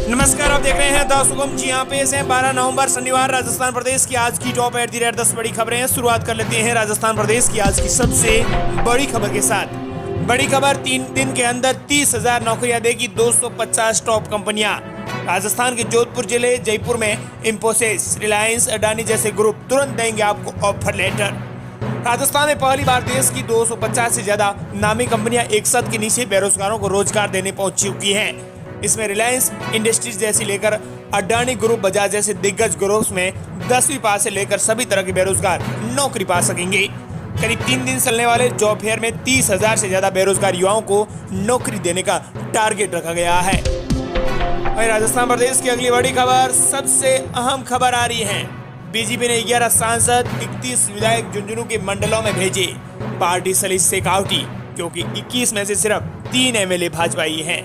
नमस्कार, आप देख रहे हैं द सुगम। जी हाँ, पेश है 12 नवंबर शनिवार राजस्थान प्रदेश की आज की टॉप एट द रेट 10 बड़ी खबरें हैं। शुरुआत कर लेते हैं राजस्थान प्रदेश की आज की सबसे बड़ी खबर के साथ। बड़ी खबर, 3 दिन के अंदर 30,000 नौकरियां देगी 250 टॉप कंपनियां। राजस्थान के जोधपुर जिले जयपुर में इंफोसिस, रिलायंस, अडानी जैसे ग्रुप तुरंत देंगे आपको ऑफर लेटर। राजस्थान में पहली बार देश की 250 से ज्यादा नामी कंपनियां एक साथ के नीचे बेरोजगारों को रोजगार देने पहुंच चुकी हैं। इसमें रिलायंस इंडस्ट्रीज जैसी लेकर अडानी ग्रुप, बजाज जैसे दिग्गज ग्रुप्स में 10वीं पास से लेकर सभी तरह के बेरोजगार नौकरी पा सकेंगे। करीब 3 दिन चलने वाले जॉब फेयर में 30,000 से ज्यादा बेरोजगार युवाओं को नौकरी देने का टारगेट रखा गया है। वहीं राजस्थान प्रदेश की अगली बड़ी खबर, सबसे अहम खबर आ रही है। बीजेपी ने 11 सांसद, 31 विधायक झुंझुनू के मंडलों में भेजे। पार्टी सली शेखावटी, क्योंकि 21 में से सिर्फ 3 एमएलए भाजपाई हैं।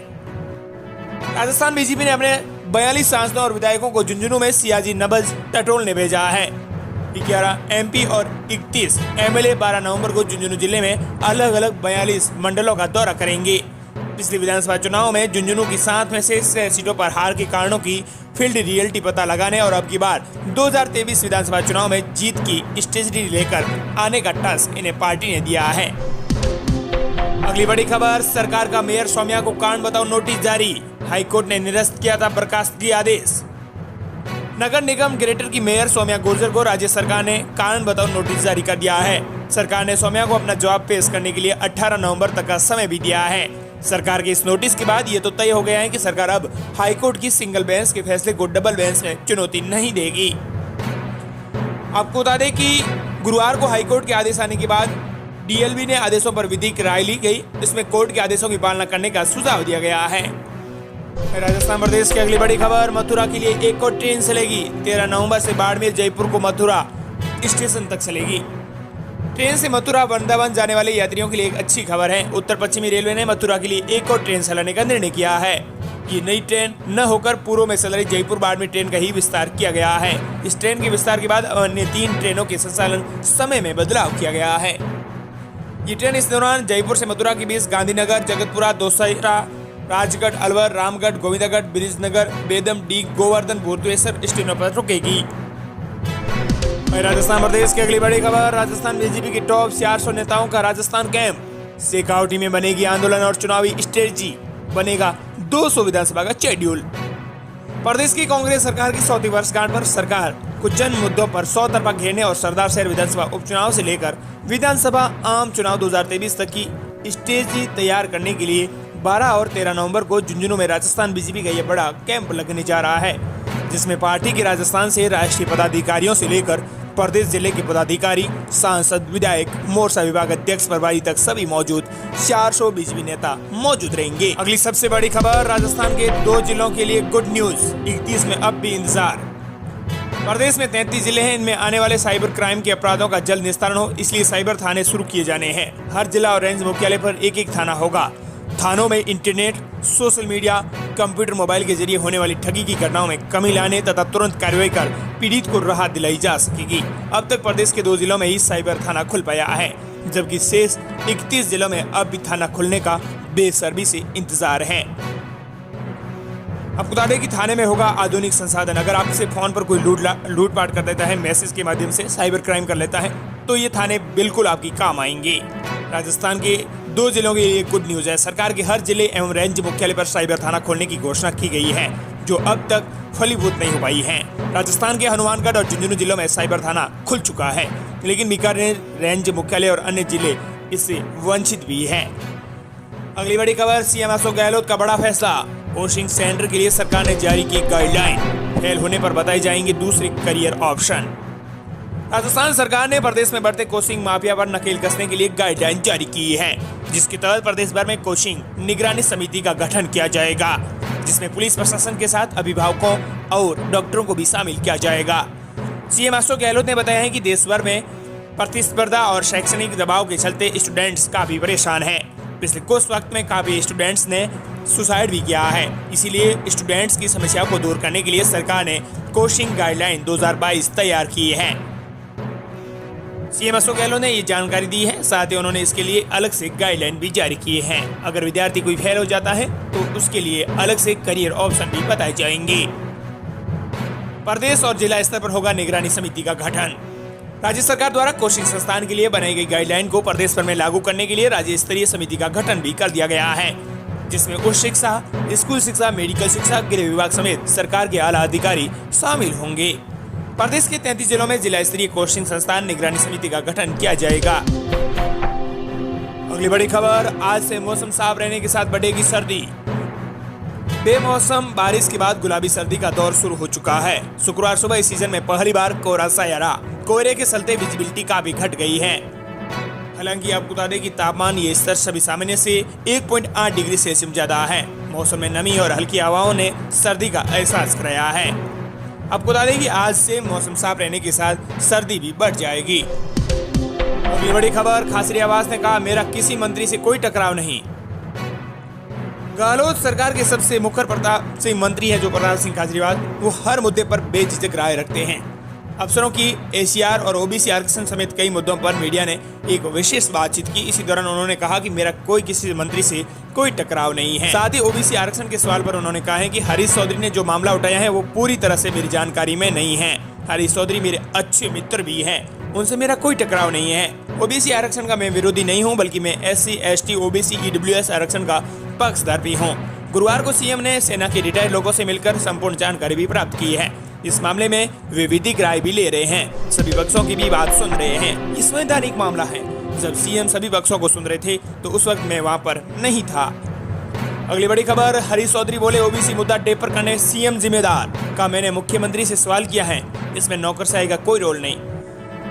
राजस्थान बीजेपी ने अपने 42 सांसदों और विधायकों को झुंझुनू में सियाजी नबज टटोलने भेजा है। 11 एमपी और 31 एमएलए 12 नवंबर को झुंझुनू जिले में अलग अलग 42 मंडलों का दौरा करेंगे। पिछले विधानसभा चुनाव में झुंझुनू की 7 में से 6 सीटों पर हार के कारणों की फील्ड रियलिटी पता लगाने और अब की बार 2023 विधानसभा चुनाव में जीत की स्ट्रेटजी लेकर आने का टास्क इन्हें पार्टी ने दिया है। अगली बड़ी खबर, सरकार का मेयर सौम्या को कारण बताओ नोटिस जारी। हाईकोर्ट ने निरस्त किया था बर्खास्तगी आदेश। नगर निगम ग्रेटर की मेयर सौम्या गुर्जर को राज्य सरकार ने कारण बताओ नोटिस जारी कर दिया है। सरकार ने सौम्या को अपना जवाब पेश करने के लिए 18 नवंबर तक का समय भी दिया है। सरकार के इस नोटिस के बाद ये तो तय हो गया है कि सरकार अब हाईकोर्ट की सिंगल बेंच के फैसले को डबल बेंच में चुनौती नहीं देगी। आपको बता दें कि गुरुवार को हाईकोर्ट के आदेश आने के बाद डीएलबी ने आदेशों पर विधिक राय ली गई। इसमें कोर्ट के आदेशों की पालना करने का सुझाव दिया गया है। राजस्थान प्रदेश की अगली बड़ी खबर, मथुरा के लिए एक और ट्रेन चलेगी। 13 नवंबर से बाड़मेर जयपुर को मथुरा स्टेशन तक चलेगी। ट्रेन से मथुरा वृंदावन जाने वाले यात्रियों के लिए एक अच्छी खबर है। उत्तर पश्चिमी रेलवे ने मथुरा के लिए एक और ट्रेन चलाने का निर्णय किया है। ये नई ट्रेन न होकर पूर्व में चल रही जयपुर बाड़मेर ट्रेन का ही विस्तार किया गया है। इस ट्रेन के विस्तार के बाद अन्य 3 ट्रेनों के संचालन समय में बदलाव किया गया है। ये ट्रेन इस दौरान जयपुर से मथुरा के बीच गांधीनगर, जगतपुरा, दौसा, राजगढ़, अलवर, रामगढ़, गोविंदगढ़, ब्रिजनगर, बेदम, डीग, गोवर्धन, भुवनेश्वर स्टेशनों पर रुकेगी। राजस्थान प्रदेश की अगली बड़ी खबर, राजस्थान बीजेपी के टॉप 400 नेताओं का राजस्थान कैंप। शेखावटी में बनेगी आंदोलन और चुनावी स्ट्रेटजी, बनेगा 200 विधानसभा का शेड्यूल। प्रदेश की कांग्रेस सरकार की 100वीं वर्षगांठ पर सरकार कुछ जन मुद्दों पर 100 तरफा घेरने और सरदार शहर विधानसभा उपचुनाव से लेकर विधानसभा आम चुनाव 2023 तक की स्ट्रेटजी तैयार करने के लिए 12 और 13 नवंबर को झुंझुनू में राजस्थान बीजेपी का यह बड़ा कैंप लगने जा रहा है, जिसमें पार्टी के राजस्थान से राष्ट्रीय पदाधिकारियों से लेकर प्रदेश जिले के पदाधिकारी, सांसद, विधायक, मोर्चा विभाग अध्यक्ष, प्रभारी तक सभी मौजूद 400 बीजेपी नेता मौजूद रहेंगे। अगली सबसे बड़ी खबर, राजस्थान के 2 जिलों के लिए गुड न्यूज। 31 में अब भी इंतजार। प्रदेश में 33 जिले हैं। इनमें आने वाले साइबर क्राइम के अपराधों का जल्द निस्तारण हो, इसलिए साइबर थाने शुरू किए जाने हैं। हर जिला और रेंज मुख्यालय पर एक थाना होगा। थानों में internet, social media, computer, mobile के जरिए होने वाली ठगी की घटनाओं में कमी लाने तथा तुरंत कार्रवाई कर पीड़ित को राहत दिलाई जा सकेगी। अब तक प्रदेश के 2 जिलों में ही साइबर थाना खुल पाया है, जबकि शेष 31 जिलों में अब भी थाना खुलने का बेसब्री से इंतजार है। आपको बता दें कि थाने में होगा आधुनिक संसाधन। अगर आपसे फोन पर कोई लूटपाट कर देता है, मैसेज के माध्यम से साइबर क्राइम कर लेता है, तो ये थाने बिल्कुल आपकी काम आएंगे। राजस्थान के 2 जिलों के लिए गुड न्यूज है। सरकार के हर जिले एवं रेंज मुख्यालय पर साइबर थाना खोलने की घोषणा की गई है, जो अब तक फलीभूत नहीं हो पाई है। राजस्थान के हनुमानगढ़ और झुंझुनू जिलों में साइबर थाना खुल चुका है, लेकिन बीकानेर रेंज मुख्यालय और अन्य जिले इससे वंचित भी हैं। अगली बड़ी खबर, सीएम अशोक गहलोत का बड़ा फैसला। कोचिंग सेंटर के लिए सरकार ने जारी की गाइडलाइन। फेल होने पर बताई जाएंगे दूसरे करियर ऑप्शन। राजस्थान सरकार ने प्रदेश में बढ़ते कोचिंग माफिया पर नकेल कसने के लिए गाइडलाइन जारी की है, जिसके तहत प्रदेश भर में कोचिंग निगरानी समिति का गठन किया जाएगा, जिसमें पुलिस प्रशासन के साथ अभिभावकों और डॉक्टरों को भी शामिल किया जाएगा। सीएम अशोक गहलोत ने बताया है कि देश भर में प्रतिस्पर्धा और शैक्षणिक दबाव के चलते स्टूडेंट्स काफी परेशान हैं। पिछले कुछ वक्त में काफी स्टूडेंट्स ने सुसाइड भी किया है। इसीलिए स्टूडेंट्स की समस्या को दूर करने के लिए सरकार ने कोचिंग गाइडलाइन 2022 तैयार की है। सीएम अशोक गहलोत ने ये जानकारी दी है। साथ ही उन्होंने इसके लिए अलग से गाइडलाइन भी जारी किए हैं। अगर विद्यार्थी कोई फेल हो जाता है तो उसके लिए अलग से करियर ऑप्शन भी बताए जाएंगे। प्रदेश और जिला स्तर पर होगा निगरानी समिति का गठन। राज्य सरकार द्वारा कोचिंग संस्थान के लिए बनाई गई गाइडलाइन को प्रदेश भर में लागू करने के लिए राज्य स्तरीय समिति का गठन भी कर दिया गया है, जिसमें उच्च शिक्षा, स्कूल शिक्षा, मेडिकल शिक्षा, गृह विभाग समेत सरकार के आला अधिकारी शामिल होंगे। प्रदेश के 33 जिलों में जिला स्तरीय कोचिंग संस्थान निगरानी समिति का गठन किया जाएगा। अगली बड़ी खबर, आज से मौसम साफ रहने के साथ बढ़ेगी सर्दी। बेमौसम बारिश के बाद गुलाबी सर्दी का दौर शुरू हो चुका है। शुक्रवार सुबह इस सीजन में पहली बार कोहरा छाया रहा। कोहरे के चलते विजिबिलिटी काफी घट गई है। हालांकि आपको बता दें कि तापमान ये स्तर सभी सामान्य से 1.8 डिग्री सेल्सियस ज्यादा है। मौसम में नमी और हल्की हवाओं ने सर्दी का एहसास कराया है। आपको बता दें कि आज से मौसम साफ रहने के साथ सर्दी भी बढ़ जाएगी। अगली बड़ी खबर, खासरियावास ने कहा मेरा किसी मंत्री से कोई टकराव नहीं। गहलोत सरकार के सबसे मुखर प्रताप सिंह मंत्री है जो प्रताप सिंह खासरियावास, वो हर मुद्दे पर बेझिझक राय रखते हैं। अफसरों की एसीआर और ओबीसी आरक्षण समेत कई मुद्दों पर मीडिया ने एक विशेष बातचीत की। इसी दौरान उन्होंने कहा कि मेरा कोई किसी मंत्री से कोई टकराव नहीं है। साथ ही ओबीसी आरक्षण के सवाल पर उन्होंने कहा है कि हरीश चौधरी ने जो मामला उठाया है वो पूरी तरह से मेरी जानकारी में नहीं है। हरीश चौधरी मेरे अच्छे मित्र भी हैं, उनसे मेरा कोई टकराव नहीं है। ओबीसी आरक्षण का मैं विरोधी नहीं हूं, बल्कि मैं SC, ST, OBC, EWS आरक्षण का पक्षधर भी हूं। गुरुवार को सीएम ने सेना के रिटायर्ड लोगों से मिलकर संपूर्ण जानकारी भी प्राप्त की है। इस मामले में वे विधिक राय भी ले रहे हैं, सभी पक्षों की भी बात सुन रहे हैं। ये संवैधानिक मामला है। जब सीएम सभी पक्षों को सुन रहे थे तो उस वक्त मैं वहां पर नहीं था। अगली बड़ी खबर, हरीश चौधरी बोले ओबीसी मुद्दा टेपर करने सीएम जिम्मेदार। का मैंने मुख्यमंत्री से सवाल किया है, इसमें नौकरशाही का कोई रोल नहीं।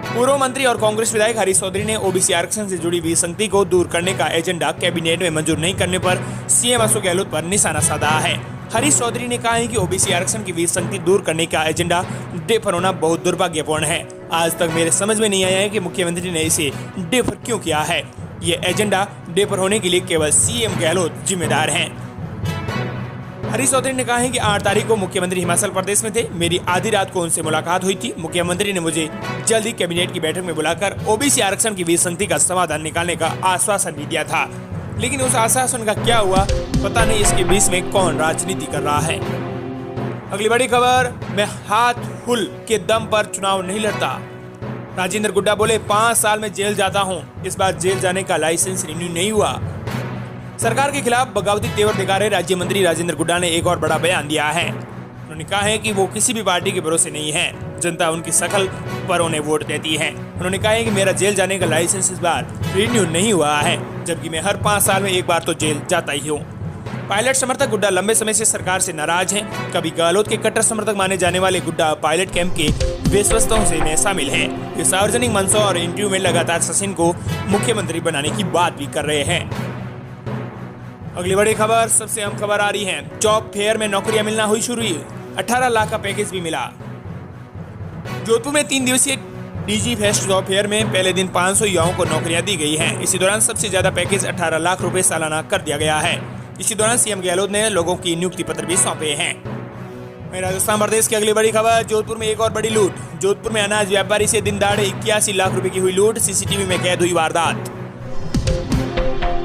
पूर्व मंत्री और कांग्रेस विधायक हरीश चौधरी ने ओबीसी आरक्षण से जुड़ी विसंगति को दूर करने का एजेंडा कैबिनेट में मंजूर नहीं करने पर सीएम अशोक गहलोत पर निशाना साधा है। हरीश चौधरी ने कहा है कि ओबीसी आरक्षण की विसंगति दूर करने का एजेंडा डेफर होना बहुत दुर्भाग्यपूर्ण है। आज तक मेरे समझ में नहीं आया है कि मुख्यमंत्री ने इसे डेफर क्यों किया है। ये एजेंडा डेफर होने के लिए केवल सीएम गहलोत जिम्मेदार हैं। हरीश चौधरी ने कहा है कि 8 तारीख को मुख्यमंत्री हिमाचल प्रदेश में थे। मेरी आधी रात को उनसे मुलाकात हुई थी। मुख्यमंत्री ने मुझे जल्द ही कैबिनेट की बैठक में बुलाकर ओबीसी आरक्षण की विसंगति का समाधान निकालने का आश्वासन भी दिया था, लेकिन उस आश्वासन का क्या हुआ पता नहीं। इसके बीच में कौन राजनीति कर रहा है। अगली बड़ी खबर, मैं हाथ हुल के दम पर चुनाव नहीं लड़ता। राजेंद्र गुड्डा बोले 5 साल में जेल जाता हूं, इस बार जेल जाने का लाइसेंस रिन्यू नहीं हुआ। सरकार के खिलाफ बगावती तेवर दिखा रहे राज्य मंत्री राजेंद्र गुड्डा ने एक और बड़ा बयान दिया है। उन्होंने कहा है कि वो किसी भी पार्टी के भरोसे नहीं है, जनता उनकी शकल पर उन्हें वोट देती है। उन्होंने कहा है कि मेरा जेल जाने का लाइसेंस इस बार रिन्यू नहीं हुआ है, जबकि मैं हर 5 साल में एक बार तो जेल जाता ही हूँ। पायलट समर्थक गुड्डा लंबे समय से सरकार से नाराज हैं। कभी गहलोत के कट्टर समर्थक माने जाने वाले गुड्डा पायलट कैंप के विश्वस्तों से में शामिल हैं। वे सार्वजनिक मंचों और इंटरव्यू में लगातार सचिन को मुख्यमंत्री बनाने की बात भी कर रहे हैं। अगली बड़ी खबर, सबसे अहम खबर आ रही है। जॉब फेयर में नौकरियां मिलना हुई शुरू। 18 लाख का पैकेज भी मिला। जोधपुर में 3 दिवसीय डीजी फेस्ट जॉब फेयर में पहले दिन 500 युवाओं को नौकरियां दी गई हैं। इसी दौरान सबसे ज्यादा पैकेज 18 लाख रुपए सालाना कर दिया गया है। इसी दौरान सीएम गहलोत ने लोगों की नियुक्ति पत्र भी सौंपे हैं। राजस्थान प्रदेश की अगली बड़ी खबर, जोधपुर में एक और बड़ी लूट। जोधपुर में अनाज व्यापारी से दिन दहाड़े 81 लाख रुपए की हुई लूट। सीसीटीवी में कैद हुई वारदात।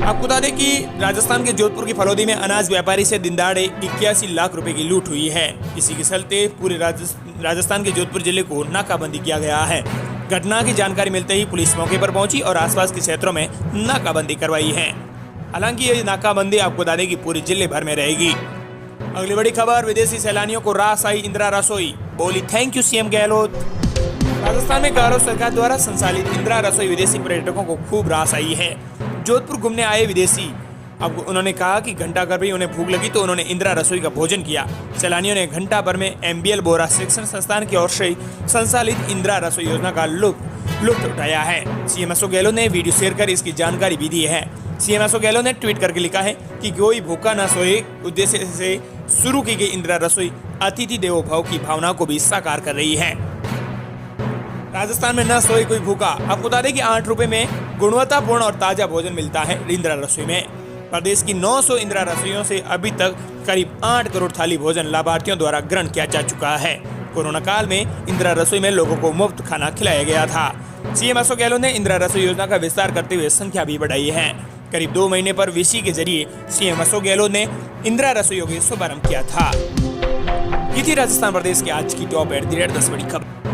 आपको बता दें कि राजस्थान के जोधपुर की फलौदी में अनाज व्यापारी से दिन दहाड़े 81 लाख रुपए की लूट हुई है। इसी के चलते पूरे राजस्थान के जोधपुर जिले को नाकाबंदी किया गया है। घटना की जानकारी मिलते ही पुलिस मौके पर पहुंची और आसपास के क्षेत्रों में नाकाबंदी करवाई है। हालांकि ये नाकाबंदी आपको बता दें कि पूरे जिले भर में रहेगी। अगली बड़ी खबर, विदेशी सैलानियों को रास आई इंदिरा रसोई, बोली thank you CM Gehlot. Rajasthan में गहलोत सरकार द्वारा संचालित इंदिरा रसोई विदेशी पर्यटकों को खूब रास आई है। जोधपुर घूमने आए विदेशी, अब उन्होंने कहा कि घंटा घर भी उन्हें भूख लगी तो उन्होंने इंदिरा रसोई का भोजन किया। सैलानियों ने घंटा भर में MBL बोरा शिक्षण संस्थान की ओर से संचालित इंदिरा रसोई योजना का लुत्फ उठाया है। सीएम अशोक गहलोत ने वीडियो शेयर कर इसकी जानकारी भी दी है। सीएम अशोक गहलोत ने ट्वीट करके लिखा है कि कोई भूखा न सोए उद्देश्य से शुरू की गई इंदिरा रसोई अतिथि देवो भव की भावना को भी साकार कर रही है। राजस्थान में न सोए कोई भूखा। आपको बता दें कि 8 रुपए में गुणवत्तापूर्ण और ताजा भोजन मिलता है इंदिरा रसोई में। प्रदेश की 900 इंदिरा रसोइयों से अभी तक करीब 8 करोड़ थाली भोजन लाभार्थियों द्वारा ग्रहण किया जा चुका है। कोरोना काल में इंदिरा रसोई में लोगों को मुफ्त खाना खिलाया गया था। सीएम अशोक गहलोत ने इंदिरा रसोई योजना का विस्तार करते हुए संख्या भी बढ़ाई है। करीब 2 महीने पर वीसी के जरिए सीएम अशोक गहलोत ने इंदिरा रसोई योजना का शुभारंभ किया था। ये थी राजस्थान प्रदेश की आज की टॉप @ 10 बड़ी खबर।